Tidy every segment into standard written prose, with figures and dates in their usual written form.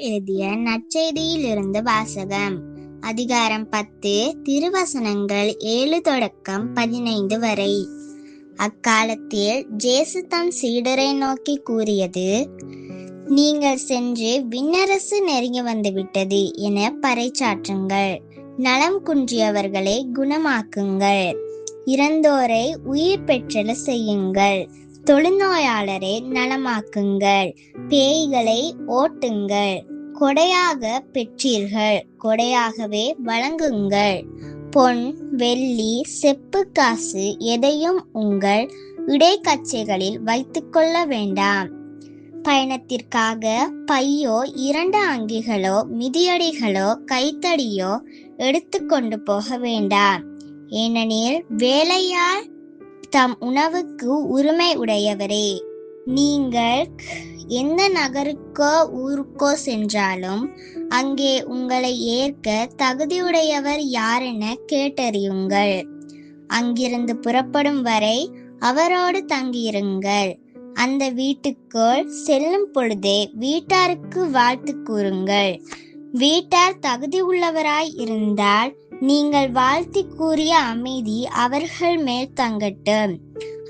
எழுதிய நற்செய்தியில் இருந்து வாசகம். அதிகாரம் 10, திருவசனங்கள் 7 தொடக்கம் 15 வரை. அக்காலத்தில் ஜேசு தம் சீடரை நோக்கி கூறியது: நீங்கள் சென்று விண்ணரசு நெருங்கி வந்துவிட்டது என பறைசாற்றுங்கள். நலம் குன்றியவர்களை குணமாக்குங்கள். இறந்தோரை உயிர் பெற்றல செய்யுங்கள். தொழுநோயாளரை நலமாக்குங்கள். பேய்களை ஓட்டுங்கள். கொடையாக பெற்றீர்கள், கொடையாகவே வழங்குங்கள். பொன், வெள்ளி, செப்பு காசு எதையும் உங்கள் இடைக்கச்சைகளில் வைத்துக்கொள்ள வேண்டாம். பயணத்திற்காக பையோ, 2 அங்கிகளோ, மிதியடிகளோ, கைத்தடியோ எடுத்துக்கொண்டு போக வேண்டாம். ஏனெனில் வேலையாள் தம் உணவுக்கு உரிமை உடையவரே. நீங்கள் எந்த நகருக்கோ ஊருக்கோ சென்றாலும் அங்கே உங்களை ஏற்க தகுதியுடையவர் யாரென கேட்டறியுங்கள். அங்கிருந்து புறப்படும் வரை அவரோடு தங்கியிருங்கள். அந்த வீட்டுக்குள் செல்லும் பொழுதே வீட்டாருக்கு வாழ்த்து கூறுங்கள். வீட்டார் தகுதி உள்ளவராய் இருந்தால் நீங்கள் வாழ்த்தி கூறிய அமைதி அவர்கள் மேல் தங்கட்டும்.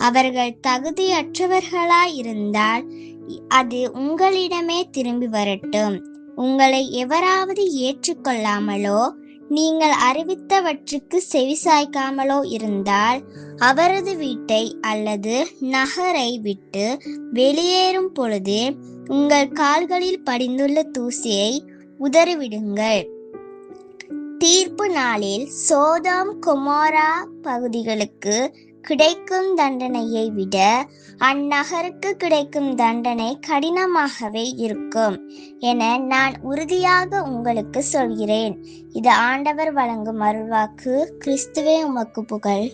அவர்கள் தகுதியற்றவர்களாய் இருந்தால் அது உங்களிடமே திரும்பி வரட்டும். உங்களை எவராவது ஏற்றுக்கொள்ளாமலோ நீங்கள் அறிவித்தவற்றுக்கு செவிசாய்க்காமலோ இருந்தால் அவரது வீட்டை அல்லது நகரை விட்டு வெளியேறும் பொழுது உங்கள் கால்களில் படிந்துள்ள தூசியை உதறிவிடுங்கள். தீர்ப்பு நாளில் சோதோம் கொமோரா பகுதிகளுக்கு கிடைக்கும் தண்டனையை விட அந்நகருக்கு கிடைக்கும் தண்டனை கடினமாகவே இருக்கும் என நான் உறுதியாக உங்களுக்கு சொல்கிறேன். இது ஆண்டவர் வழங்கும் அருள்வாக்கு. கிறிஸ்துவே உமக்கு புகழ்.